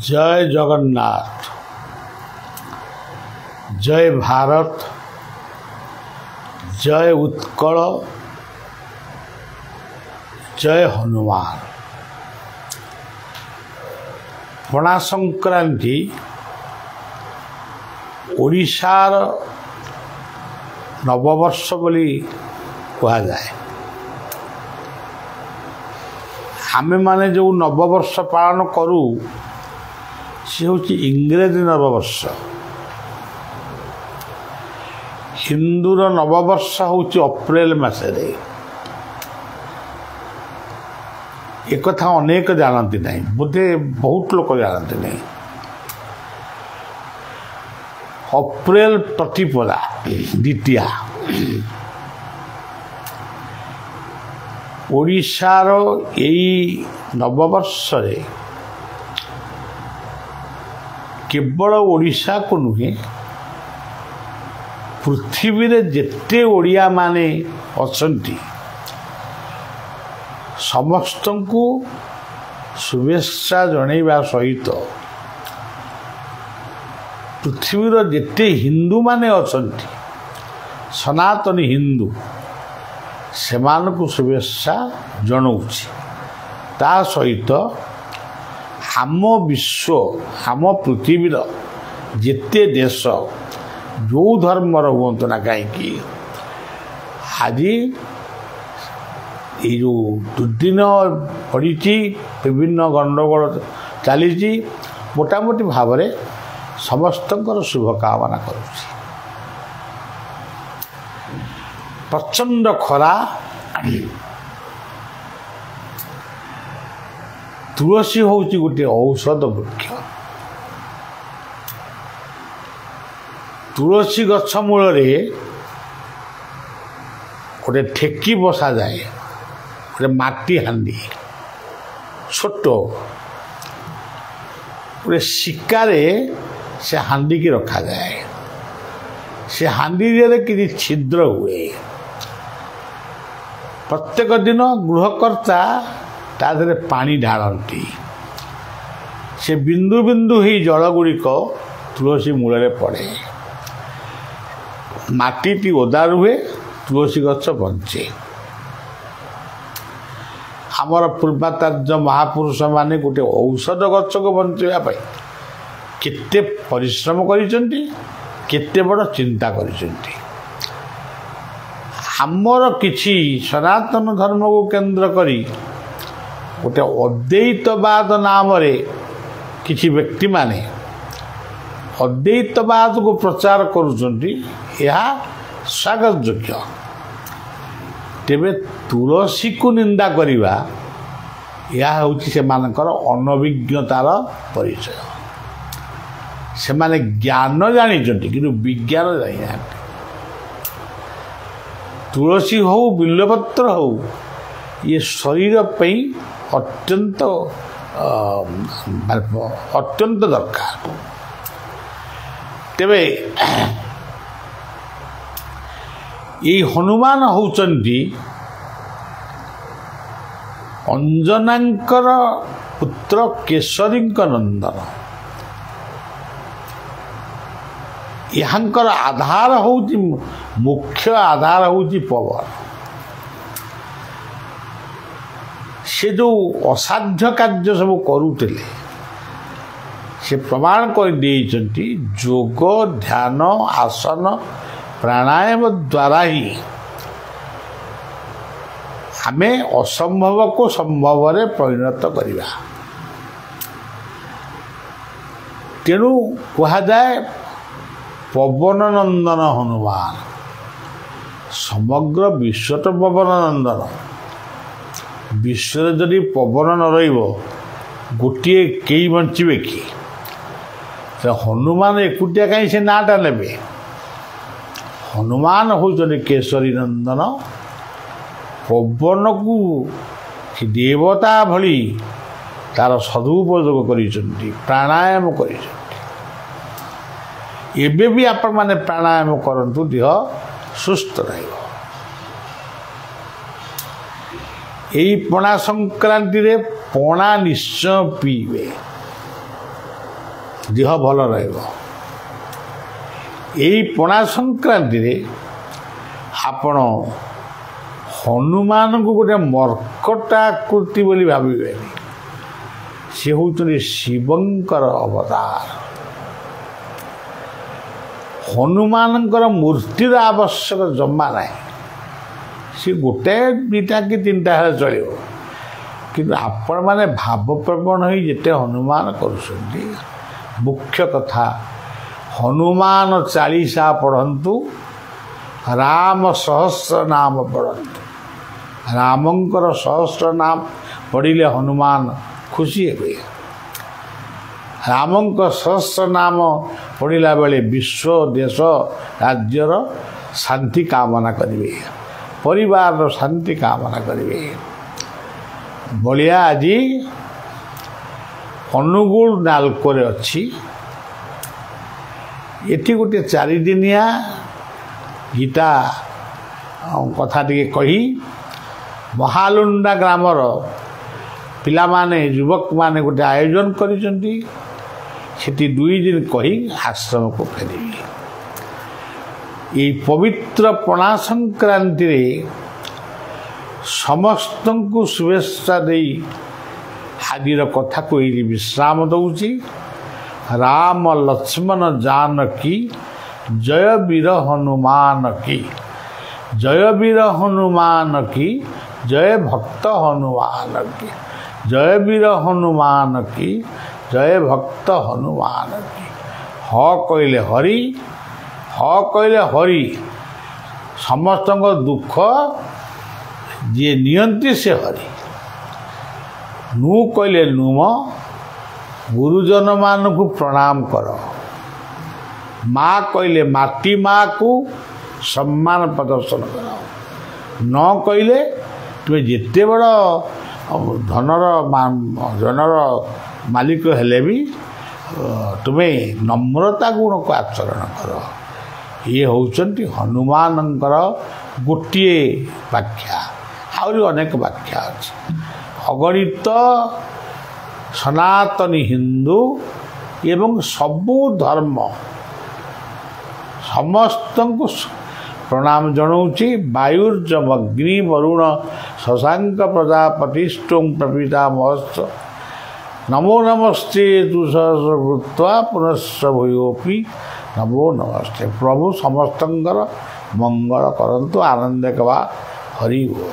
जय जगन्नाथ, जय भारत, जय उत्कल, जय हनुमान। पणा संक्रांति ओडिशार नववर्ष बोली कहा जाए। आमे माने जो नववर्ष पालन करू सी हूँ इंग्रेजी नववर्ष। हिंदूर नववर्ष हूँ अप्रैल मासरे। एक कथा अनेक जानती नहीं, बोधे बहुत लोग जानते नहीं। अप्रैल प्रतिपदा द्वितीया ओडिशार यही नववर्ष केवल ओडिशा को नुहे पृथ्वी रे जेते ओडिया माने अछंती समस्त को शुभेच्छा जनइबा सहित पृथ्वीर जेते हिंदू माने अछंती सनातनी हिंदू सेमान को शुभेच्छा जनाऊँगी। ता सहित आम विश्व आम पृथ्वीर जेते देश जो धर्मर हूँ ना कहीं आज ये जो दुर्दिन पड़ी विभिन्न गंडगोल चली मोटामोटी भाव में समस्त शुभकामना करुँच। प्रचंड खरा तुलसी हूँ गोटे औषध वृक्ष। तुलसी गछ मूल गोटे ठेकी बसा जाए, गोटे माटी हांडी छोट गोटे सिक्कारे से हांडी की रखा जाए। से हांडी कि छिद्र हुए। प्रत्येक दिन गृहकर्ता तादरे पानी ढालती। से बिंदु बिंदु ही जल गुड़िक तुलसी मूल पड़े। माटी ओदा रुहे, तुलसी गछ बंचे। आमर पूर्वाचार्य महापुरुष माने गोटे औषध गछ को बंचाई केते परिश्रम करिसेंती, केते बड़ चिंता करिसेंती। आमर किछि सनातन धर्म को केंद्र करी गोटे अद्वैतवाद नाम रे किछि व्यक्ति माने अद्वैतवाद को प्रचार करुचंती। यह स्वागत योग्य। तेबे तुलसी को निंदा करिबा यह होछि से मानकर अनभिज्ञतार परिचय। से माने ज्ञान जानिचंती किंतु विज्ञान जानि। तुलसी हो बिल्वपत्र हो ये शरीर पे अत्यंत अत्यंत दरकार। तेबे ये हनुमान होचंती अंजनांकर पुत्र केशरींक नंदन। यहांकर आधार होची मुख्य आधार होची पवन। से जो असाध्य कार्य सब करुले से प्रमाण कर देइचंती योग ध्यान आसन प्राणायाम द्वारा ही आमे असंभव को संभव रे परिणत करिबा। तेणु कहा जाए पवन नंदन हनुमान। समग्र विश्व तो पवन नंदन। विश्व जदि पवन न रहिबो गोटे कई बंचिबे कि? तो हनुमान एकुटिया कहीं से नाटा नेबे। हनुमान होचने केशरी नंदन। पवन को देवता भली तार सदुपयोग करिसेंती, प्राणायाम करिसेंती। एबे भी आपण माने प्राणायाम करंतु देह सुस्थ रहिबो। एई पणा संक्रांति रे पणा निश्चय पीबे। देह भल रहिब। एई पणा संक्रांति रे आपण हनुमान को गोटे मर्कटाकृति बोली भाविबे। सी होउछन्ति शिवंकर अवतार। हनुमानंकर मूर्तिर आवश्यक जमा ना। सी गोटे दुईटा कि तीनटा चलो कि आपण मैंने भावप्रवण हो जिते हनुमान करुँच। मुख्य कथा हनुमान 40 पढ़ंतु, राम सहस्र नाम पढ़ंतु। रामंकर सहस्र नाम पढ़िले हनुमान खुशी हे। रामंक सहस्र नाम पढ़िला बेले विश्व देश राज्यर शांति कामना करिवे, परिवार शांति कामना करिवे। बलिया आज अनुगुल नालकोरे अच्छी। एठी गोटे 4 दिनिया गीता कथा टिके कही महालुंडा ग्रामर पिला माने युवक माने गोटे आयोजन करिसेंती। सेठी 2 दिन कही आश्रम को फेरी। ये पवित्र पणा संक्रांति रे समस्त को शुभेच्छा दे आज कथा को विश्राम दौची। राम लक्ष्मण जानकी जय वीर हनुमान की, जय वीर हनुमान की, जय भक्त हनुमान की, जय वीर हनुमान की, जय भक्त हनुमान की। ह कहले हरि, ह कहले हरि। समस्त दुख जे नियंती से हरि। नु कहले नुम, गुरुजन मान को प्रणाम कर। माँ कहले माटी माँ को सम्मान प्रदर्शन कर। न कहले तुम्हें जिते बड़ धनर जनर मालिक हेले भी तुम्हें नम्रता गुण को आचरण कर। ये होउचंती हनुमानंकर गोटिए व्याख्या। आहुरी अनेक व्याख्या अछि। अगणित सनातनी हिंदू एवं सबु धर्म समस्त को प्रणाम जनाऊँची। वायुर्जम अग्नि वरुण शशांक प्रजापति स्टोम प्रपीता महस्व नमो नमस्ते तुषा पुनश्च भूयोपि नमो नमस्ते। प्रभु समस्तंकर मंगल करंतु। आनंद कवा हरि बोल।